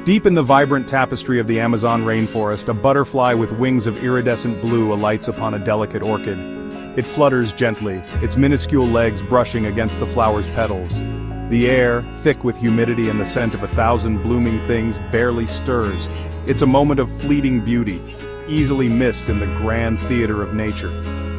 Deep in the vibrant tapestry of the Amazon rainforest, a butterfly with wings of iridescent blue alights upon a delicate orchid. It flutters gently, its minuscule legs brushing against the flower's petals. The air, thick with humidity and the scent of 1,000 blooming things, barely stirs. It's a moment of fleeting beauty, easily missed in the grand theater of nature.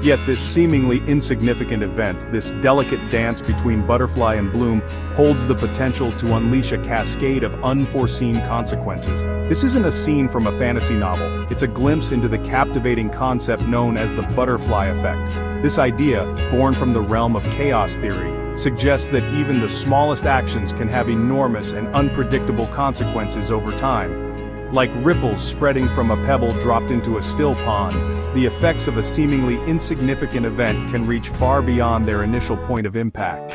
Yet this seemingly insignificant event, this delicate dance between butterfly and bloom, holds the potential to unleash a cascade of unforeseen consequences. This isn't a scene from a fantasy novel, it's a glimpse into the captivating concept known as the butterfly effect. This idea, born from the realm of chaos theory, suggests that even the smallest actions can have enormous and unpredictable consequences over time. Like ripples spreading from a pebble dropped into a still pond, the effects of a seemingly insignificant event can reach far beyond their initial point of impact.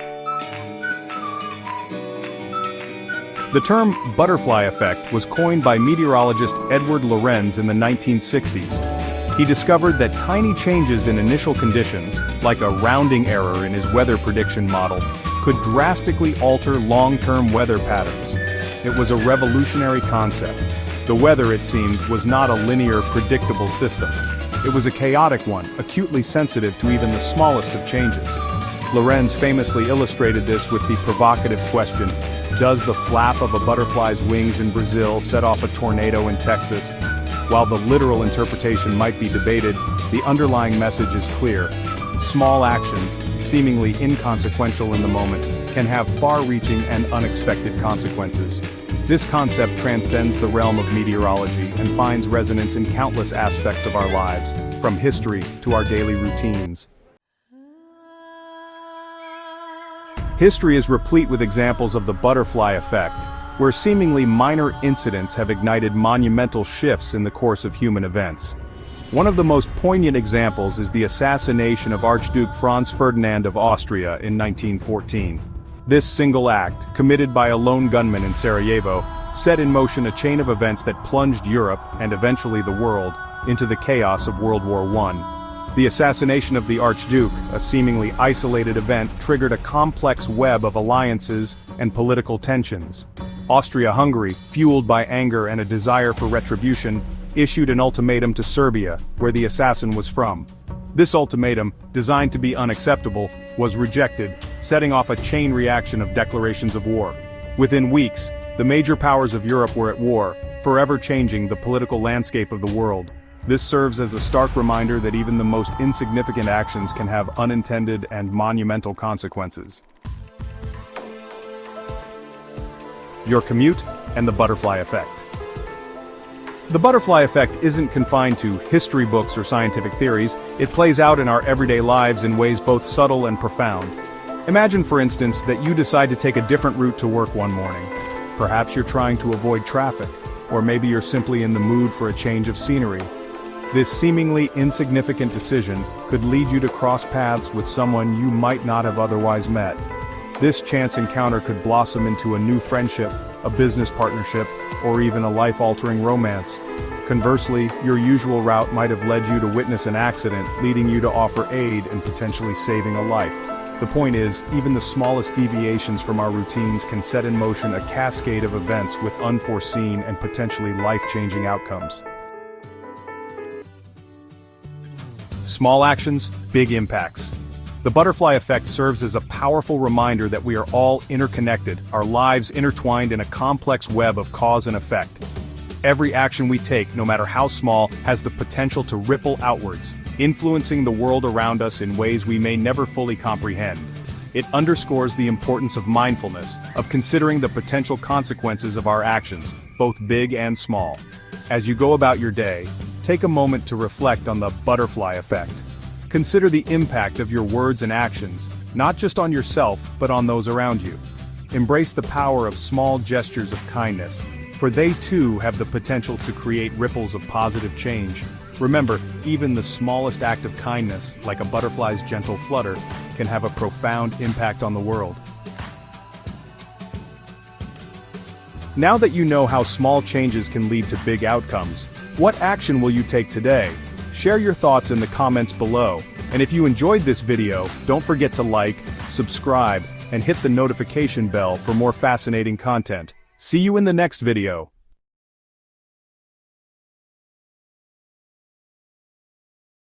The term butterfly effect was coined by meteorologist Edward Lorenz in the 1960s. He discovered that tiny changes in initial conditions, like a rounding error in his weather prediction model, could drastically alter long-term weather patterns. It was a revolutionary concept. The weather, it seemed, was not a linear, predictable system. It was a chaotic one, acutely sensitive to even the smallest of changes. Lorenz famously illustrated this with the provocative question, does the flap of a butterfly's wings in Brazil set off a tornado in Texas? While the literal interpretation might be debated, the underlying message is clear. Small actions, seemingly inconsequential in the moment, can have far-reaching and unexpected consequences. This concept transcends the realm of meteorology and finds resonance in countless aspects of our lives, from history to our daily routines. History is replete with examples of the butterfly effect, where seemingly minor incidents have ignited monumental shifts in the course of human events. One of the most poignant examples is the assassination of Archduke Franz Ferdinand of Austria in 1914. This single act, committed by a lone gunman in Sarajevo, set in motion a chain of events that plunged Europe, and eventually the world, into the chaos of World War I. The assassination of the Archduke, a seemingly isolated event, triggered a complex web of alliances and political tensions. Austria-Hungary, fueled by anger and a desire for retribution, issued an ultimatum to Serbia, where the assassin was from. This ultimatum, designed to be unacceptable, was rejected, setting off a chain reaction of declarations of war. Within weeks, the major powers of Europe were at war, forever changing the political landscape of the world. This serves as a stark reminder that even the most insignificant actions can have unintended and monumental consequences. Your commute and the butterfly effect. The butterfly effect isn't confined to history books or scientific theories, it plays out in our everyday lives in ways both subtle and profound. Imagine, for instance, that you decide to take a different route to work one morning. Perhaps you're trying to avoid traffic, or maybe you're simply in the mood for a change of scenery. This seemingly insignificant decision could lead you to cross paths with someone you might not have otherwise met. This chance encounter could blossom into a new friendship, a business partnership, or even a life-altering romance. Conversely, your usual route might have led you to witness an accident, leading you to offer aid and potentially saving a life. The point is, even the smallest deviations from our routines can set in motion a cascade of events with unforeseen and potentially life-changing outcomes. Small actions, big impacts. The butterfly effect serves as a powerful reminder that we are all interconnected, our lives intertwined in a complex web of cause and effect. Every action we take, no matter how small, has the potential to ripple outwards, influencing the world around us in ways we may never fully comprehend. It underscores the importance of mindfulness, of considering the potential consequences of our actions, both big and small. As you go about your day, take a moment to reflect on the butterfly effect. Consider the impact of your words and actions, not just on yourself, but on those around you. Embrace the power of small gestures of kindness, for they too have the potential to create ripples of positive change. Remember, even the smallest act of kindness, like a butterfly's gentle flutter, can have a profound impact on the world. Now that you know how small changes can lead to big outcomes, what action will you take today? Share your thoughts in the comments below, and if you enjoyed this video, don't forget to like, subscribe, and hit the notification bell for more fascinating content. See you in the next video.